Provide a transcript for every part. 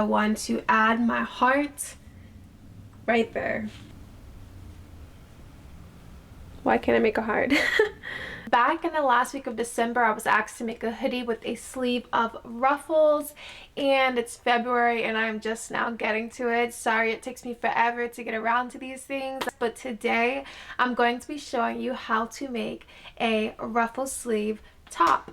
I want to add my heart right there. Why can't I make a heart? Back in the last week of December, I was asked to make a hoodie with a sleeve of ruffles, and it's February and I'm just now getting to it. Sorry it takes me forever to get around to these things, but today I'm going to be showing you how to make a ruffle sleeve top.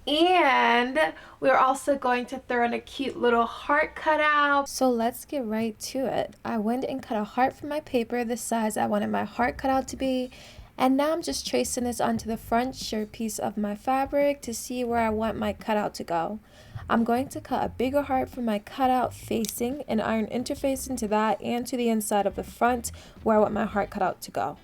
And we're also going to throw in a cute little heart cutout. So let's get right to it. I went and cut a heart from my paper the size I wanted my heart cutout to be. And now I'm just tracing this onto the front shirt piece of my fabric to see where I want my cutout to go. I'm going to cut a bigger heart from my cutout facing and iron interface into that and to the inside of the front where I want my heart cutout to go.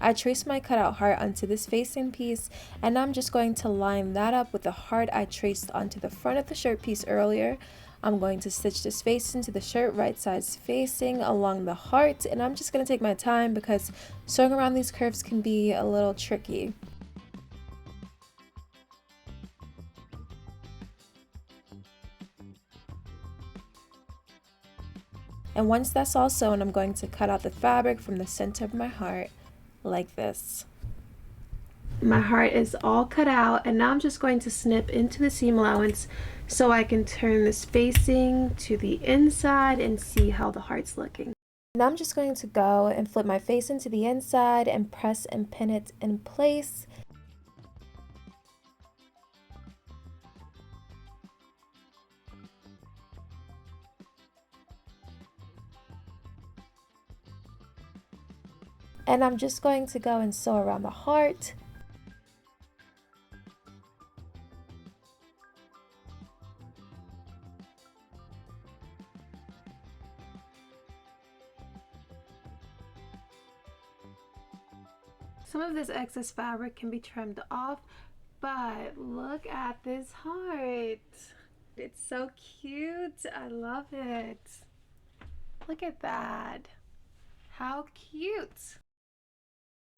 I traced my cutout heart onto this facing piece, and I'm just going to line that up with the heart I traced onto the front of the shirt piece earlier. I'm going to stitch this face into the shirt right sides facing along the heart, and I'm just going to take my time because sewing around these curves can be a little tricky. And once that's all sewn, I'm going to cut out the fabric from the center of my heart like this. My heart is all cut out, and now I'm just going to snip into the seam allowance so I can turn this facing to the inside and see how the heart's looking. Now I'm just going to go and flip my face into the inside and press and pin it in place. And I'm just going to go and sew around the heart. Some of this excess fabric can be trimmed off, but look at this heart. It's so cute. I love it. Look at that. How cute.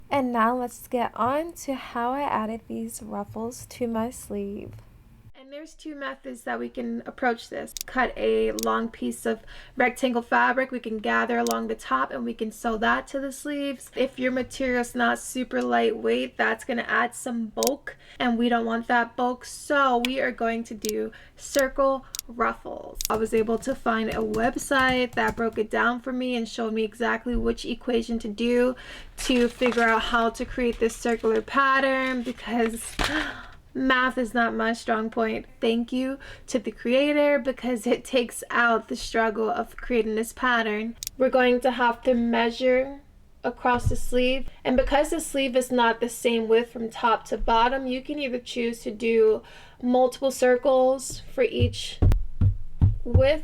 And now let's get on to how I added these ruffles to my sleeve. And there's two methods that we can approach this. Cut a long piece of rectangle fabric we can gather along the top, and we can sew that to the sleeves. If your material's not super lightweight, that's going to add some bulk, and we don't want that bulk, so we are going to do circle ruffles. I was able to find a website that broke it down for me and showed me exactly which equation to do to figure out how to create this circular pattern, because math is not my strong point. Thank you to the creator, because it takes out the struggle of creating this pattern. We're going to have to measure across the sleeve, and because the sleeve is not the same width from top to bottom, you can either choose to do multiple circles for each width,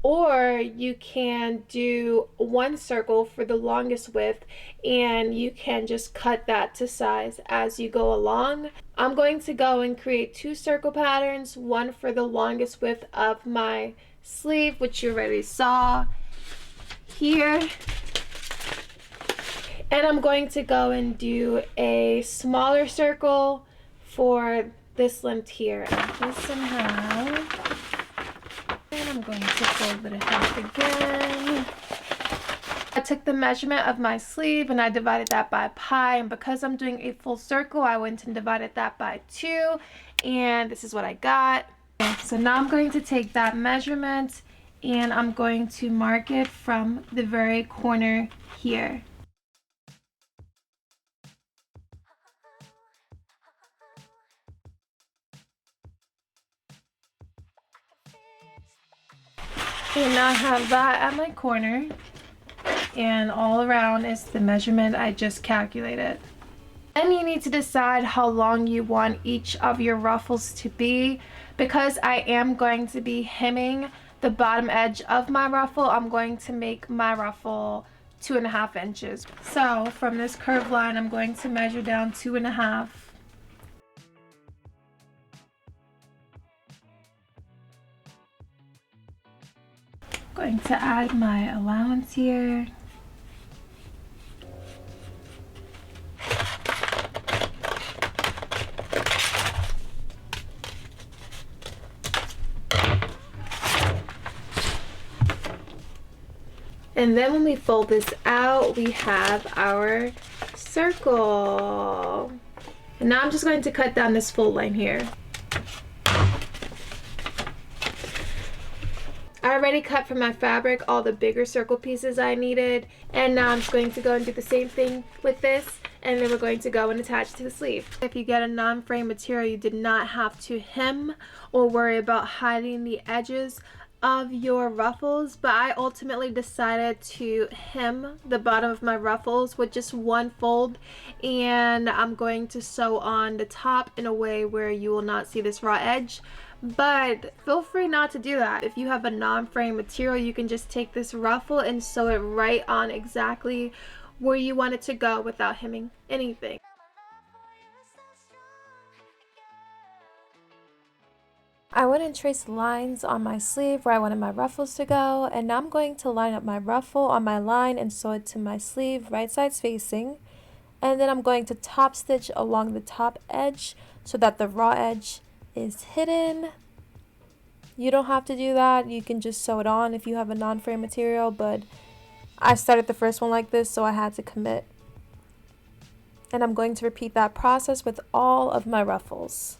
or you can do one circle for the longest width, and you can just cut that to size as you go along. I'm going to go and create two circle patterns, one for the longest width of my sleeve, which you already saw here, and I'm going to go and do a smaller circle for this length here, and this in half. And I'm going to fold it in half again. I took the measurement of my sleeve and I divided that by pi, and because I'm doing a full circle, I went and divided that by 2, and this is what I got. Okay, so now I'm going to take that measurement and I'm going to mark it from the very corner here. And now I have that at my corner, and all around is the measurement I just calculated. Then you need to decide how long you want each of your ruffles to be. Because I am going to be hemming the bottom edge of my ruffle, I'm going to make my ruffle 2.5 inches. So from this curved line, I'm going to measure down 2.5. Going to add my allowance here. And then when we fold this out, we have our circle. And now I'm just going to cut down this full line here. I already cut from my fabric all the bigger circle pieces I needed, and now I'm just going to go and do the same thing with this, and then we're going to go and attach to the sleeve. If you get a non-frame material, you did not have to hem or worry about hiding the edges of your ruffles, but I ultimately decided to hem the bottom of my ruffles with just one fold, and I'm going to sew on the top in a way where you will not see this raw edge. But feel free not to do that. If you have a non-frame material, you can just take this ruffle and sew it right on exactly where you want it to go without hemming anything. I went and traced lines on my sleeve where I wanted my ruffles to go, and now I'm going to line up my ruffle on my line and sew it to my sleeve right sides facing, and then I'm going to top stitch along the top edge so that the raw edge is hidden. You don't have to do that, you can just sew it on if you have a non-frame material, but I started the first one like this, so I had to commit. And I'm going to repeat that process with all of my ruffles.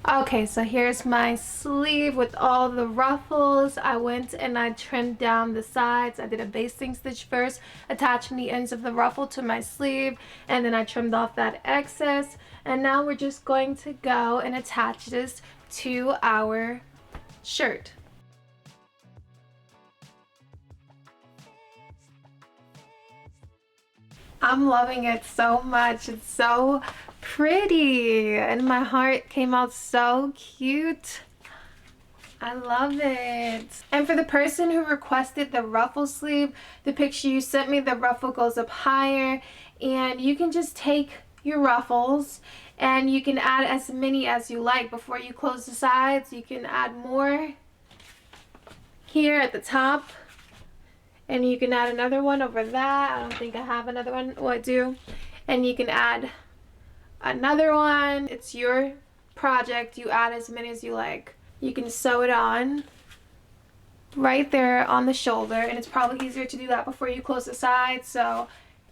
Okay, so here's my sleeve with all the ruffles. I went and I trimmed down the sides. I did a basting stitch first, attaching the ends of the ruffle to my sleeve, and then I trimmed off that excess. And now we're just going to go and attach this to our shirt. I'm loving it so much. It's so pretty, and my heart came out so cute. I love it. And for the person who requested the ruffle sleeve, the picture you sent me, the ruffle goes up higher, and you can just take your ruffles and you can add as many as you like. Before you close the sides, you can add more here at the top. And you can add another one over that. I don't think I have another one. Oh, I do. And you can add another one. It's your project. You add as many as you like. You can sew it on right there on the shoulder. And it's probably easier to do that before you close the sides. So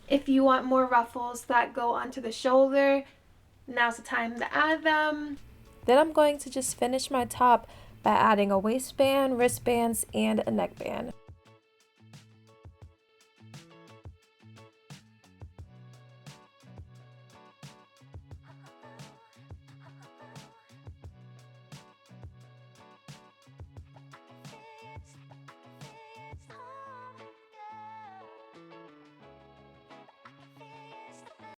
if you want more ruffles that go onto the shoulder, now's the time to add them. Then I'm going to just finish my top by adding a waistband, wristbands, and a neckband.